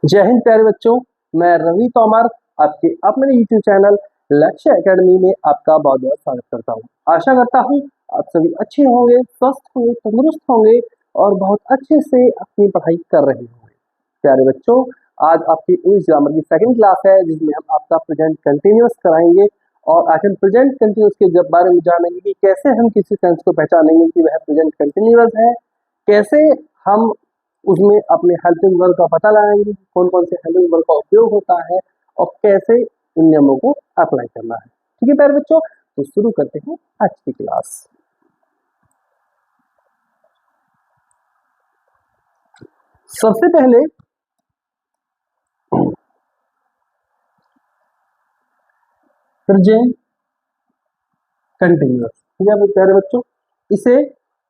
जय हिंद प्यारे बच्चों, मैं रवि तोमर आपके अपने YouTube चैनल लक्ष्य एकेडमी में आपका बहुत बहुत स्वागत करता हूं। आशा करता हूं आप सभी अच्छे होंगे, स्वस्थ होंगे, तंदुरुस्त होंगे और बहुत अच्छे से अपनी पढ़ाई कर रहे होंगे। प्यारे बच्चों, आज आपकी इंग्लिश ग्रामर की सेकंड क्लास है जिसमें हम आपका प्रेजेंट कंटिन्यूअस कराएंगे और आज हम प्रेजेंट कंटिन्यूअस के बारे में जानेंगे कि कैसे हम किसी टेंस को पहचानेंगे कि वह प्रेजेंट कंटिन्यूअस है, कैसे हम उसमें अपने हेल्पिंग वर्ब का पता लगाएंगे, कौन कौन से हेल्पिंग वर्ब का उपयोग होता है और कैसे इन नियमों को अप्लाई करना है। ठीक है प्यारे बच्चों, तो शुरू करते हैं आज की क्लास। सबसे पहले प्रेजेंट कंटिन्यूअस, ठीक है प्यारे बच्चों, इसे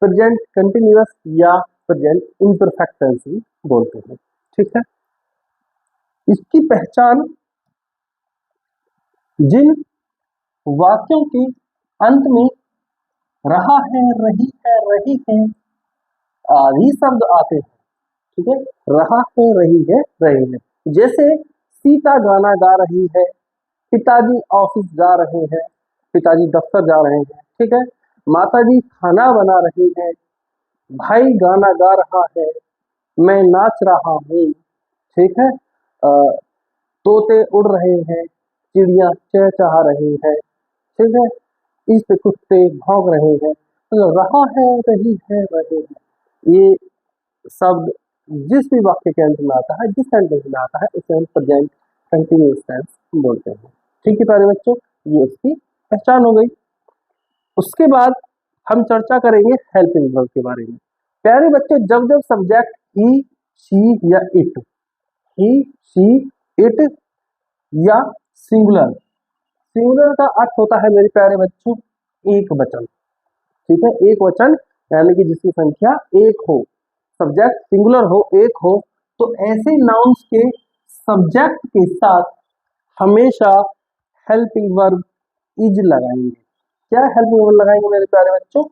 प्रेजेंट कंटिन्यूअस या प्रेजेंट इम्परफेक्ट टेंस भी बोलते हैं। ठीक है, इसकी पहचान जिन वाक्यों के अंत में रहा है, रही है आदि शब्द आते हैं। ठीक है, रहा है, रही है, रहे हैं। जैसे सीता गाना गा रही है, पिताजी ऑफिस जा रहे हैं, पिताजी दफ्तर जा रहे हैं। ठीक है, माताजी खाना बना रही है, भाई गाना गा रहा है, मैं नाच रहा हूँ। ठीक है, तोते उड़ रहे हैं, चिड़िया चहचहा रही है। ठीक है, इस कुत्ते भौंक रहे हैं। तो रहा है, रही है, रहे हैं, ये शब्द जिस भी वाक्य के अंत में आता है, जिस सेंटेंस में आता है, उसे हम प्रेजेंट कंटिन्यूअस टेंस बोलते हैं। ठीक है प्यारे बच्चों, ये उसकी पहचान हो गई। उसके बाद हम चर्चा करेंगे हेल्पिंग वर्ब के बारे में। प्यारे बच्चों, जब जब सब्जेक्ट ही, शी या इट, ही, शी, इट या सिंगुलर, सिंगुलर का अर्थ होता है मेरे प्यारे बच्चों एक वचन। ठीक है, एक वचन यानी कि जिसकी संख्या एक हो, सब्जेक्ट सिंगुलर हो, एक हो, तो ऐसे नाउन्स के सब्जेक्ट के साथ हमेशा हेल्पिंग वर्ब इज लगाएंगे। क्या हेल्पिंग वर्ब लगाएंगे मेरे प्यारे बच्चों?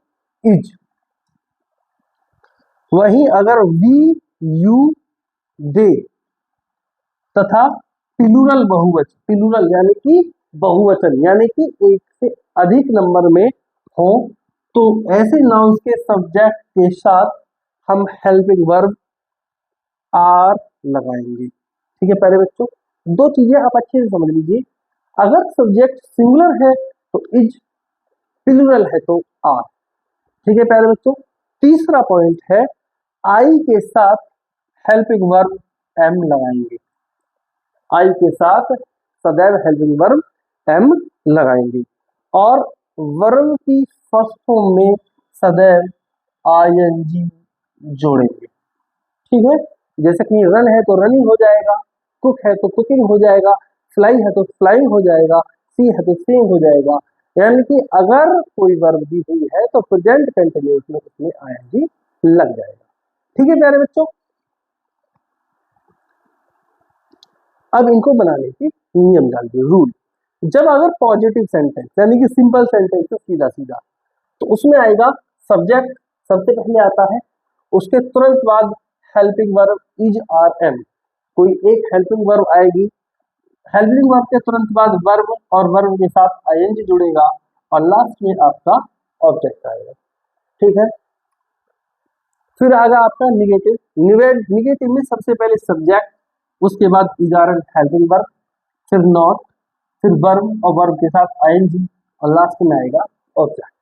इज। वहीं अगर वी, यू, दे तथा प्लूरल बहुवचन, प्लूरल यानी कि बहुवचन यानी कि एक से अधिक नंबर में हो, तो ऐसे नाउन्स के सब्जेक्ट के साथ हम हेल्पिंग वर्ब आर लगाएंगे। ठीक है प्यारे बच्चों, दो चीजें आप अच्छे से समझ लीजिए। अगर सब्जेक्ट सिंगुलर है तो इज, प्लूरल है तो आर। ठीक है प्यारे बच्चों, तीसरा पॉइंट है आई के साथ हेल्पिंग वर्ब एम लगाएंगे। आई के साथ सदैव हेल्पिंग वर्ब एम लगाएंगे और वर्ब की फर्स्ट फॉर्म में सदैव आईएनजी जोड़ेंगे। ठीक है, जैसे कि रन है तो रनिंग हो जाएगा, कुक है तो कुकिंग हो जाएगा, फ्लाई है तो फ्लाइंग हो जाएगा, सी है तो सीइंग हो जाएगा। यानी कि अगर कोई वर्ब दी हुई है तो प्रेजेंट कंटिन्यूअस में उसमें आईएनजी लग जाएगा। ठीक है प्यारे बच्चों, अब इनको बनाने की नियम डाल दिए, रूल। जब अगर पॉजिटिव सेंटेंस यानी कि सिंपल सेंटेंस है, सीधा सीधा, तो उसमें आएगा सब्जेक्ट सबसे पहले आता है, उसके तुरंत बाद helping verb is are am, कोई एक हेल्पिंग वर्ब आएगी, हेल्पिंग वर्ब के तुरंत बाद वर्ब और वर्ब के साथ आईएनजी जुड़ेगा और लास्ट में आपका ऑब्जेक्ट आएगा। ठीक है, फिर आएगा आपका निगेटिव। निगेटिव में सबसे पहले सब्जेक्ट, उसके बाद इजारन हेल्पिंग वर्ब, फिर नॉट, फिर वर्ब और वर्ब के साथ आईएनजी और लास्ट में आएगा ऑब्जेक्ट।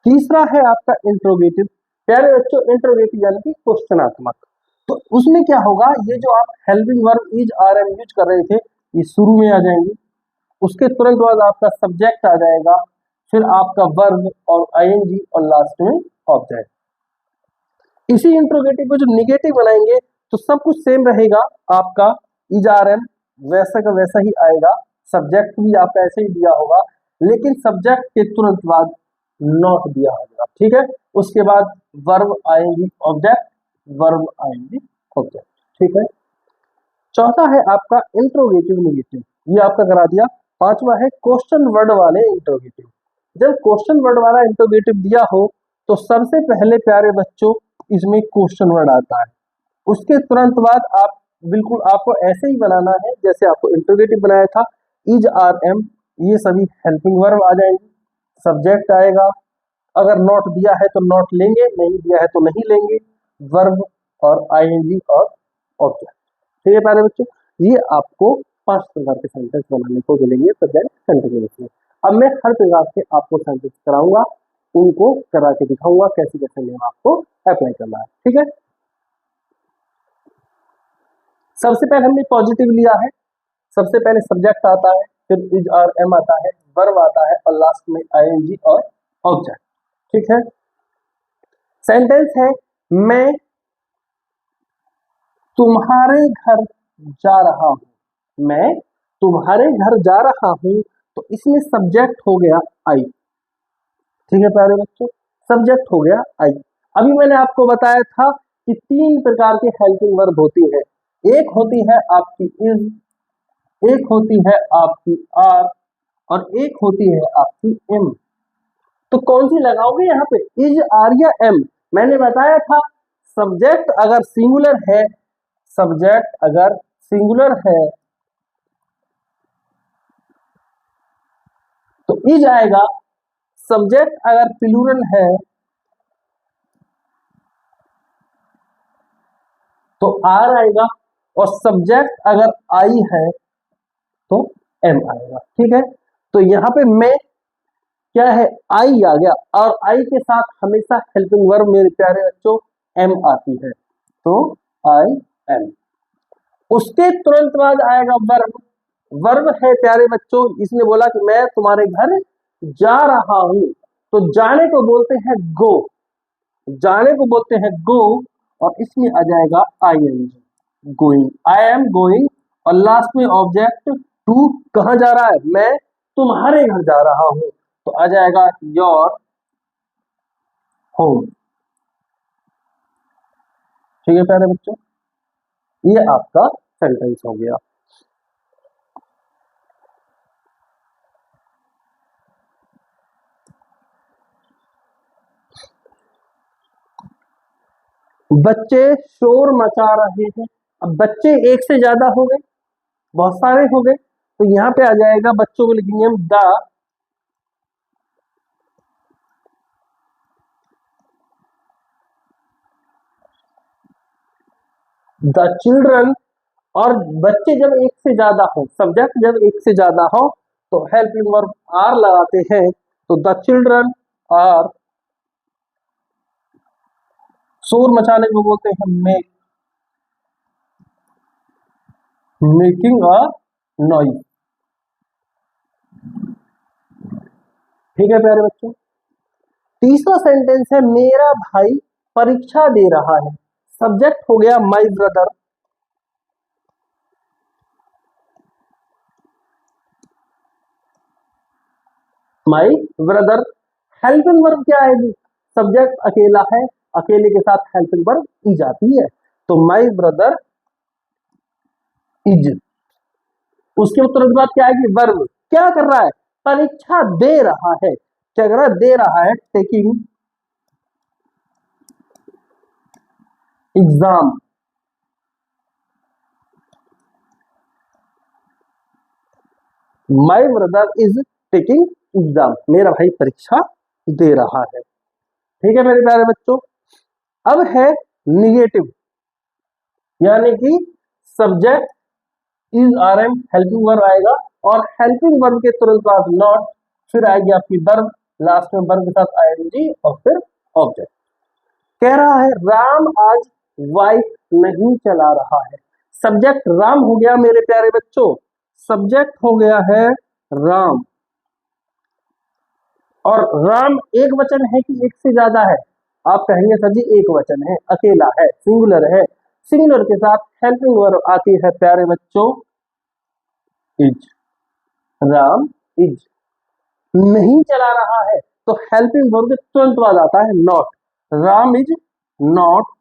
तीसरा है आपका इंट्रोगेटिव। प्यारे बच्चों, इंट्रोगेटिव यानी कि क्वेश्चनात्मक, तो उसमें क्या होगा, ये जो आप helping verb is are am use कर रहे थे, ये शुरू में आ जाएंगे, उसके तुरंत बाद आपका सब्जेक्ट आ जाएगा, फिर आपका वर्ब और आईएनजी और लास्ट में ऑब्जेक्ट। इसी इंट्रोगेटिव को जो निगेटिव बनाएंगे तो सब कुछ सेम रहेगा, आपका इज आर एम वैसा का वैसा ही आएगा, सब्जेक्ट भी आपका ऐसे ही दिया होगा, लेकिन सब्जेक्ट के तुरंत बाद नॉट दिया होगा। ठीक है, उसके बाद वर्ब आएंगी ऑब्जेक्ट, वर्ब आएंगी ऑब्जेक्ट। ठीक है, चौथा है आपका इंट्रोगेटिव निगेटिव, ये आपका करा दिया। पांचवा है क्वेश्चन वर्ड वाले इंट्रोगेटिव। जब क्वेश्चन वर्ड वाला इंट्रोगेटिव दिया हो तो सबसे पहले प्यारे बच्चों इसमें क्वेश्चन वर्ड आता है, उसके तुरंत बाद आप बिल्कुल आपको ऐसे ही बनाना है जैसे आपको इंटरोगेटिव बनाया था। इज, आर, एम, ये सभी हेल्पिंग वर्ब आ जाएंगे, सब्जेक्ट आएगा, अगर नॉट दिया है तो नॉट लेंगे, नहीं दिया है तो नहीं लेंगे, वर्ब और आईएनजी और ऑब्जेक्ट। ठीक है प्यारे बच्चों, ये आपको 5 प्रकार के सेंटेंस बनाने को मिलेंगे प्रेजेंट कंटिन्यूअस में। अब मैं हर प्रकार के आपको सेंटेंस कराऊंगा, उनको करा के दिखाऊंगा कैसे कैसे नियम आपको अप्लाई करना है। ठीक है, सबसे पहले हमने पॉजिटिव लिया है। सबसे पहले सब्जेक्ट आता है, फिर इज और एम आता है, वर्ब आता है और लास्ट में आईएनजी और ऑब्जेक्ट। ठीक है, सेंटेंस है मैं तुम्हारे घर जा रहा हूं। मैं तुम्हारे घर जा रहा हूं, तो इसमें सब्जेक्ट हो गया आई। ठीक है प्यारे बच्चों, सब्जेक्ट हो गया आई। अभी मैंने आपको बताया था कि 3 प्रकार की हेल्पिंग वर्ब होती है। एक होती है आपकी इज, एक होती है आपकी आर और एक होती है आपकी एम। तो कौन सी लगाओगे यहाँ पे, इज, आर या एम? मैंने बताया था सब्जेक्ट अगर सिंगुलर है, सब्जेक्ट अगर सिंगुलर है तो इज आएगा, सब्जेक्ट अगर प्लूरल है तो आर आएगा, और सब्जेक्ट अगर आई है तो एम आएगा। ठीक है, तो यहाँ पे मैं क्या है, आई आ गया, और आई के साथ हमेशा हेल्पिंग वर्ब मेरे प्यारे बच्चों एम आती है, तो आई एम। उसके तुरंत बाद आएगा वर्ब। वर्ब है प्यारे बच्चों, इसने बोला कि मैं तुम्हारे घर जा रहा हूं, तो जाने को बोलते हैं गो, जाने को बोलते हैं गो, और इसमें आ जाएगा I N G, going, I am going, और लास्ट में ऑब्जेक्ट टू, कहां जा रहा है, मैं तुम्हारे घर जा रहा हूं, तो आ जाएगा योर होम। ठीक है प्यारे बच्चों, ये आपका सेंटेंस हो गया। बच्चे शोर मचा रहे हैं। अब बच्चे एक से ज्यादा हो गए, बहुत सारे हो गए, तो यहाँ पे आ जाएगा बच्चों को लिखेंगे हम द चिल्ड्रन। और बच्चे जब एक से ज्यादा हो, सब्जेक्ट जब एक से ज्यादा हो तो हेल्पिंग वर्ब आर लगाते हैं, तो द चिल्ड्रन आर, शोर मचाने को बोलते हैं मेकिंग अ नॉइज। ठीक है प्यारे बच्चों, तीसरा सेंटेंस है मेरा भाई परीक्षा दे रहा है। सब्जेक्ट हो गया my brother, my brother. Helping verb क्या आएगी, सब्जेक्ट अकेला है, अकेले के साथ हेल्पिंग वर्ब ई जाती है, तो माई ब्रदर इज। उसके तुरंत बाद क्या आएगी, वर्ब, क्या कर रहा है, परीक्षा दे रहा है, क्या कर रहा है, दे रहा है, taking exam. My brother is taking exam, मेरा भाई परीक्षा दे रहा है। ठीक है मेरे प्यारे बच्चों, अब है निगेटिव, यानी कि subject is, are, am, helping verb आएगा, और हेल्पिंग वर्ब के तुरंत बाद नॉट, फिर आएगी आपकी वर्ब, लास्ट में वर्ब के साथ आईएनजी और फिर ऑब्जेक्ट। कह रहा है राम आज बाइक नहीं चला रहा है। सब्जेक्ट राम हो गया मेरे प्यारे बच्चों, सब्जेक्ट हो गया है राम, और राम एक वचन है कि एक से ज्यादा है? आप कहेंगे सर जी एक वचन है, अकेला है, सिंगुलर है। सिंगुलर के साथ हेल्पिंग वर्ब आती है प्यारे बच्चों इज, राम इज। नहीं चला रहा है तो हेल्पिंग वर्ब के तुरंत बाद आता है not, Ram is not.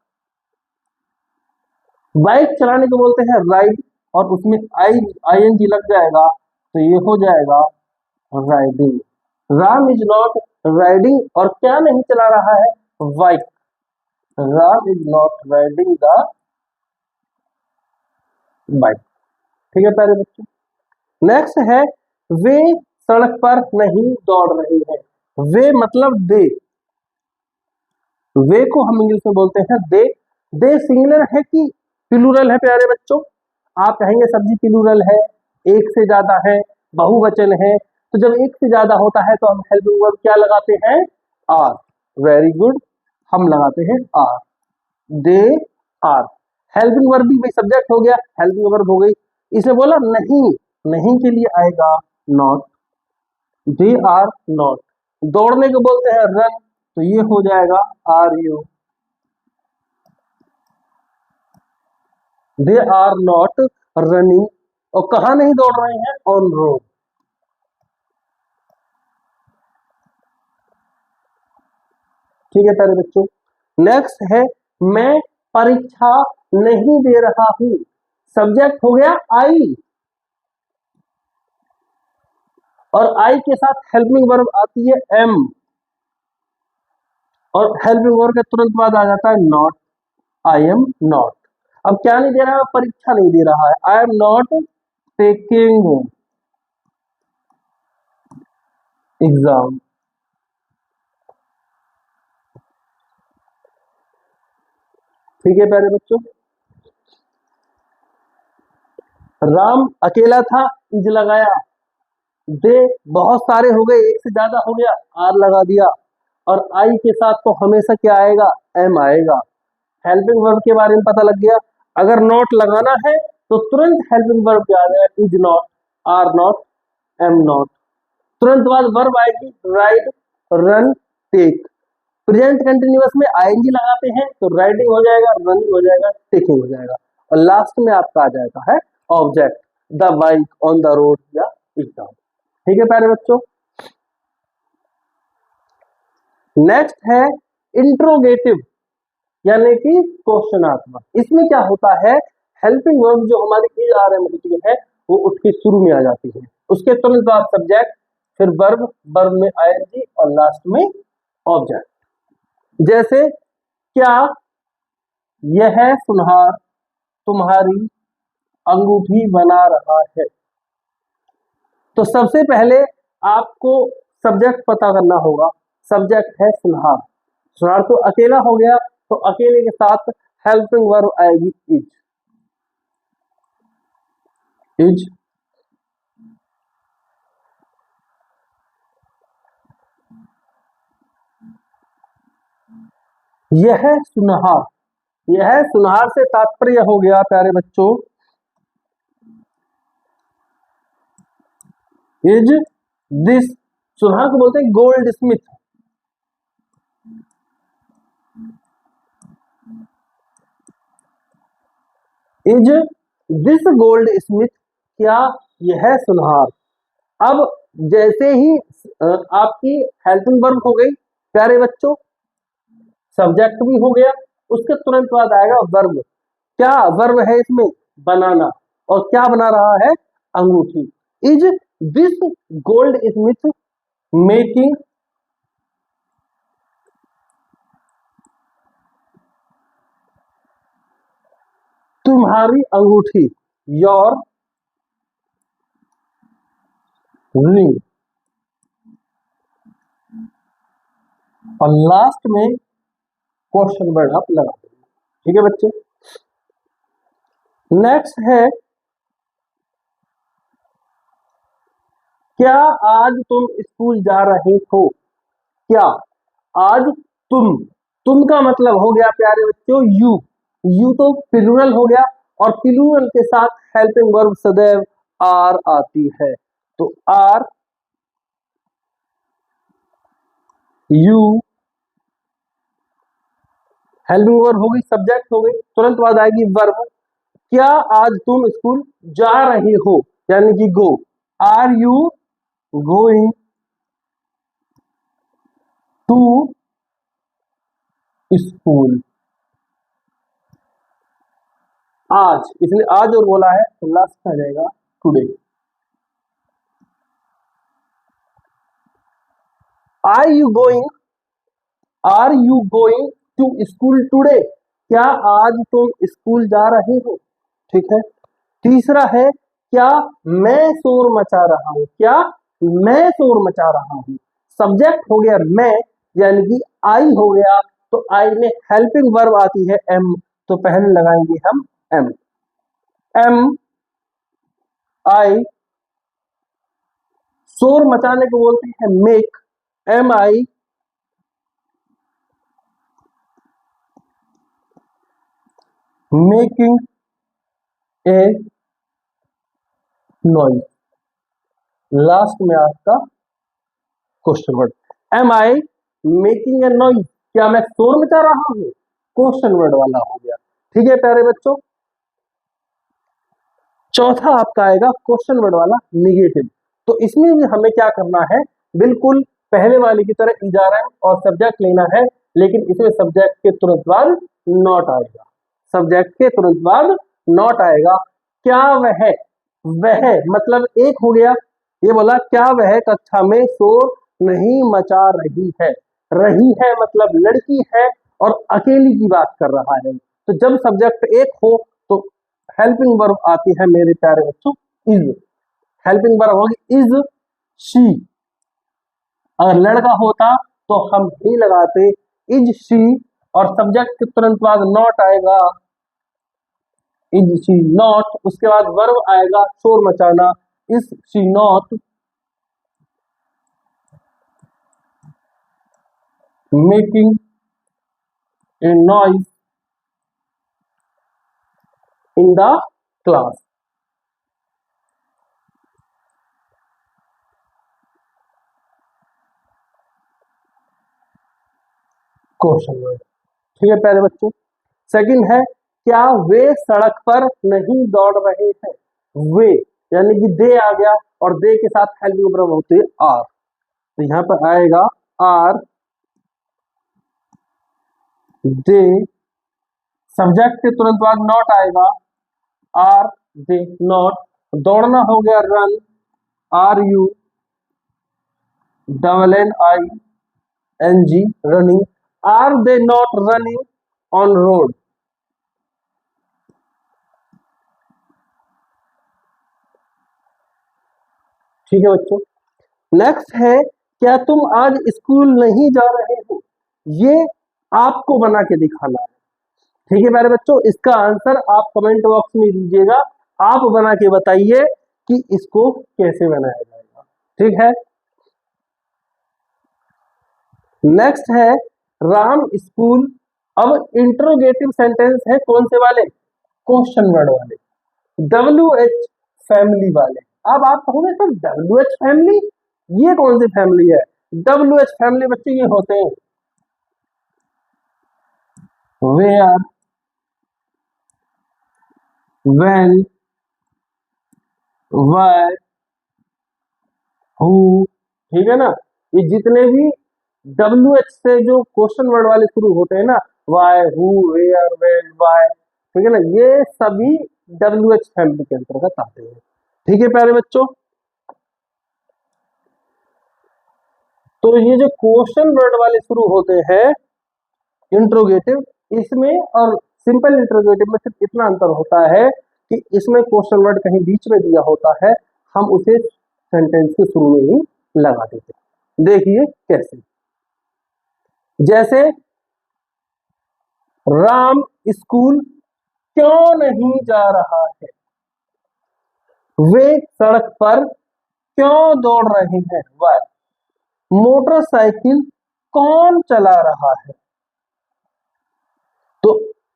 Bike चलाने को बोलते हैं राइड, और उसमें आई एन जी लग जाएगा, तो ये हो जाएगा riding. Ram is not riding, और क्या नहीं चला रहा है, bike. Ram is not riding the bike. ठीक है प्यारे बच्चों। नेक्स्ट है वे सड़क पर नहीं दौड़ रहे हैं। वे मतलब दे, वे को हम इंग्लिश में बोलते हैं दे। दे सिंगुलर है कि प्लूरल है प्यारे बच्चों? आप कहेंगे सब्जी प्लूरल है, एक से ज्यादा है, बहुवचन है। तो जब एक से ज्यादा होता है तो हम हेल्पिंग वर्ब क्या लगाते हैं? आर। वेरी गुड, हम लगाते हैं are. They are. Helping verb भी भाई सब्जेक्ट हो गया, हेल्पिंग वर्ब हो गई। इसने बोला नहीं, नहीं के लिए आएगा नॉट। They are not. दौड़ने को बोलते हैं रन, तो ये हो जाएगा are you. They are not running. और कहा नहीं दौड़ रहे हैं? On road. ठीक है प्यारे बच्चों। नेक्स्ट है मैं परीक्षा नहीं दे रहा हूं। सब्जेक्ट हो गया आई, और आई के साथ हेल्पिंग वर्ब आती है एम, और हेल्पिंग वर्ब के तुरंत बाद आ जाता है नॉट। I am not. अब क्या नहीं दे रहा है? परीक्षा नहीं दे रहा है। I am not taking exam. ठीक है प्यारे बच्चों। राम अकेला था, इज लगाया। दे बहुत सारे हो गए, एक से ज्यादा हो गया, आर लगा दिया। और आई के साथ तो हमेशा क्या आएगा? एम आएगा। हेल्पिंग वर्ब के बारे में पता लग गया। अगर नॉट लगाना है तो तुरंत हेल्पिंग वर्ब क्या आ जाएगा? Is not, are not, am not. तुरंत बाद वर्ब आएगी right, run, take. Present continuous में आईएनजी लगाते हैं तो राइटिंग हो जाएगा, रनिंग हो जाएगा, टेकिंग हो जाएगा। और लास्ट में आपका आ जाएगा है object, the bike on the road या एग्जाम। ठीक है प्यारे बच्चों। नेक्स्ट है इंट्रोगेटिव, यानी कि क्वेश्चनात्मक। इसमें क्या होता है? हेल्पिंग वर्ब जो हमारी इज आर एम होती है वो उठ के शुरू में आ जाती है, उसके तुरंत बाद सब्जेक्ट, फिर वर्ब, वर्ब में आईएनजी और लास्ट में ऑब्जेक्ट। जैसे क्या यह सुनहार तुम्हारी अंगूठी बना रहा है। तो सबसे पहले आपको सब्जेक्ट पता करना होगा। सब्जेक्ट है सुनहार, सुनहार तो अकेला हो गया, तो अकेले के साथ हेल्पिंग वर्ब आएगी इज। इज यह सुनहार, यह सुनहार से तात्पर्य हो गया प्यारे बच्चों इज दिस। सुनहार को बोलते हैं gold Smith. Is this gold Smith, क्या यह सुनहार। अब जैसे ही आपकी हेल्पिंग वर्ब हो गई प्यारे बच्चों, सब्जेक्ट भी हो गया, उसके तुरंत बाद आएगा वर्ब। क्या वर्ब है इसमें? बनाना। और क्या बना रहा है? अंगूठी। Is this gold Smith making तुम्हारी अंगूठी, योर रिंग। और लास्ट में क्वेश्चन वर्ड आप लगा देंगे। ठीक है बच्चे। नेक्स्ट है क्या आज तुम स्कूल जा रहे हो। क्या आज तुम का मतलब हो गया प्यारे बच्चों यू। यू तो प्लूरल हो गया, और प्लूरल के साथ हेल्पिंग वर्ब सदैव आर आती है। तो आर यू, हेल्पिंग वर्ब हो गई, सब्जेक्ट हो गई, तुरंत बाद आएगी वर्ब। क्या आज तुम स्कूल जा रहे हो, यानी कि go. Are you going to school. आज, इसने आज और बोला है तो लास्ट आ जाएगा today. Are you going, are you going to school today, क्या आज तुम स्कूल जा रहे हो। ठीक है। तीसरा है क्या मैं शोर मचा रहा हूं, क्या मैं शोर मचा रहा हूं। सब्जेक्ट हो गया मैं, यानी कि आई हो गया, तो आई में हेल्पिंग वर्ब आती है एम, तो पहले लगाएंगे हम एम। एम आई, शोर मचाने को बोलते हैं make, am I making a noise. Last में आपका question word, am I making a noise, क्या मैं शोर मचा रहा हूं, क्वेश्चन वर्ड वाला हो गया। ठीक है प्यारे बच्चों। चौथा आपका आएगा क्वेश्चन वर्ड वाला निगेटिव। तो इसमें भी हमें क्या करना है, बिल्कुल पहले वाले की तरह इजारा और सब्जेक्ट लेना है, लेकिन इसमें सब्जेक्ट के तुरंत बाद नॉट आएगा, सब्जेक्ट के तुरंत बाद नॉट आएगा। क्या वह मतलब एक हो गया, ये बोला क्या वह कक्षा में शोर नहीं मचा रही है मतलब लड़की है और अकेली की बात कर रहा है। तो जब सब्जेक्ट एक हो तो हेल्पिंग वर्ब आती है मेरे प्यारे बच्चों इज, हेल्पिंग वर्ब होगी इज शी। अगर लड़का होता तो हम ही लगाते इज शी, और सब्जेक्ट के तुरंत बाद नॉट आएगा, इज शी नॉट, उसके बाद वर्ब आएगा शोर मचाना, is she not making a noise in the class. Question word. ठीक है प्यारे बच्चों। सेकंड है क्या वे सड़क पर नहीं दौड़ रहे हैं। वे यानी कि दे आ गया, और दे के साथ हेल्पिंग वर्ब होती है आर, तो यहां पर आएगा आर दे, सब्जेक्ट के तुरंत बाद नॉट आएगा, आर दे नॉट। दौड़ना हो गया run, are you double N I N G running, are they not running on road. ठीक है बच्चों। नेक्स्ट है क्या तुम आज स्कूल नहीं जा रहे हो, ये आपको बना के दिखाना है। ठीक है प्यारे बच्चों, इसका आंसर आप कमेंट बॉक्स में दीजिएगा, आप बना के बताइए कि इसको कैसे बनाया जाएगा। ठीक है। नेक्स्ट है राम स्कूल, अब इंट्रोगेटिव सेंटेंस है कौन से वाले, क्वेश्चन वर्ड वाले, डब्ल्यू एच फैमिली वाले। अब आप कहोगे सर डब्ल्यू एच फैमिली, ये कौन सी फैमिली है। डब्ल्यू एच फैमिली बच्चे ये होते हैं वेयर, व्हेन, व्हाई, हु। ठीक है ना, ये जितने भी डब्ल्यू एच से जो क्वेश्चन वर्ड वाले शुरू होते हैं ना, why, who, where, when, why, ठीक है ना, ये सभी डब्ल्यू एच फैमिली के अंतर्गत आते हैं। ठीक है प्यारे बच्चों। तो ये जो क्वेश्चन वर्ड वाले शुरू होते हैं इंट्रोगेटिव, इसमें और सिंपल इंट्रोगेटिव में सिर्फ इतना अंतर होता है कि इसमें क्वेश्चन वर्ड कहीं बीच में दिया होता है, हम उसे सेंटेंस के शुरू में ही लगा देते हैं। देखिए कैसे, जैसे राम स्कूल क्यों नहीं जा रहा है, वे सड़क पर क्यों दौड़ रहे हैं, वाई, मोटरसाइकिल कौन चला रहा है। तो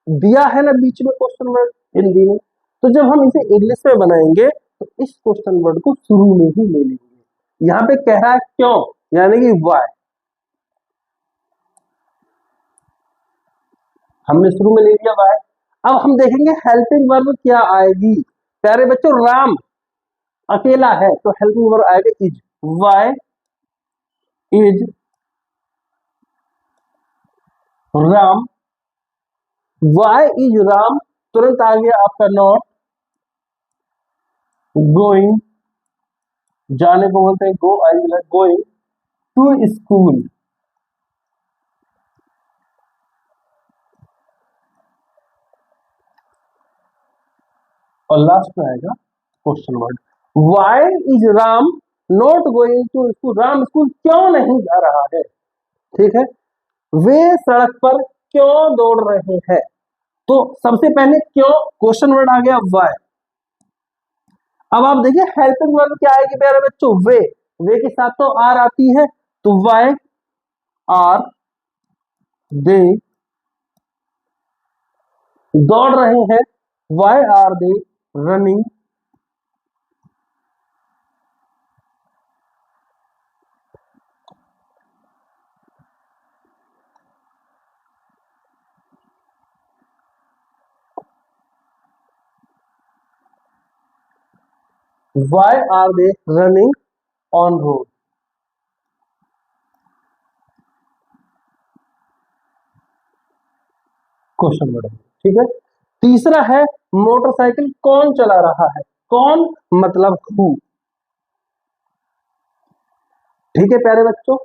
दिया है ना बीच में क्वेश्चन वर्ड हिंदी में, तो जब हम इसे इंग्लिश में बनाएंगे तो इस क्वेश्चन वर्ड को शुरू में ही ले लेंगे। यहां पे कह रहा है क्यों, यानी कि वाई, हमने शुरू में ले लिया वाई। अब हम देखेंगे हेल्पिंग वर्ब क्या आएगी। प्यारे बच्चों राम अकेला है तो हेल्पिंग वर्ब आएगा is, why is Ram, why is Ram, तुरंत आ गया आपका नॉट गोइंग, जाने को बोलते हैं go, I like going to school. और लास्ट में आएगा question word. Why is Ram not going to school, Ram school क्यों नहीं जा रहा है, ठीक है। वे सड़क पर क्यों दौड़ रहे हैं, तो सबसे पहले क्यों क्वेश्चन वर्ड आ गया वाई। अब आप देखिए हेल्पिंग वर्ब क्या आएगी प्यारे बच्चों, वे के साथ तो आर आती है, तो वाई आर दे दौड़ रहे हैं, why are they running, why are they running on road, question word, ठीक है। तीसरा है मोटरसाइकिल कौन चला रहा है, कौन मतलब हु, ठीक है प्यारे बच्चों।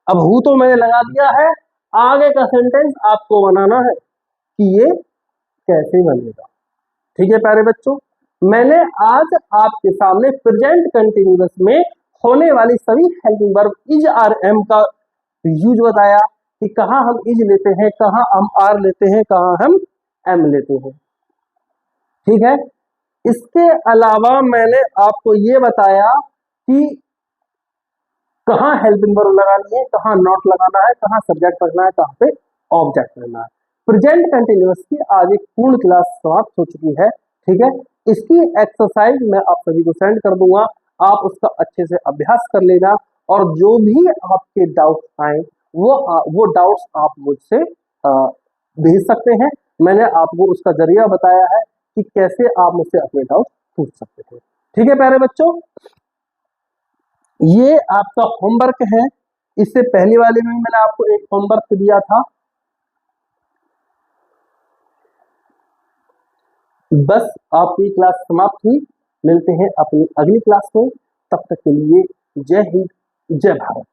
अब हु तो मैंने लगा दिया है, आगे का सेंटेंस आपको बनाना है कि ये कैसे बनेगा, ठीक है प्यारे बच्चों। मैंने आज आपके सामने प्रेजेंट कंटिन्यूअस में होने वाली सभी helping verb is are am का यूज बताया कि कहाँ हम इज लेते हैं, कहाँ हम आर लेते हैं, कहाँ हम एम लेते हैं, ठीक है। इसके अलावा मैंने आपको ये बताया कि कहाँ हेल्पिंग वर्ब लगानी है, कहाँ नॉट लगाना है, कहाँ सब्जेक्ट रखना है, कहाँ पे ऑब्जेक्ट रखना है। प्रेजेंट कंटिन्यूअस की आज एक पूर्ण क्लास समाप्त हो चुकी है, ठीक है। इसकी एक्सरसाइज मैं आप सभी को सेंड कर दूंगा, आप उसका अच्छे से अभ्यास कर लेना, और जो भी आपके डाउट आए वो डाउट्स आप मुझसे भेज सकते हैं। मैंने आपको उसका जरिया बताया है कि कैसे आप मुझसे अपने डाउट पूछ सकते थे, ठीक है प्यारे बच्चों। ये आपका होमवर्क है, इससे पहले वाले में मैंने आपको एक होमवर्क दिया था, बस आपकी क्लास समाप्त हुई। मिलते हैं अपनी अगली क्लास में, तब तक के लिए जय हिंद जय भारत।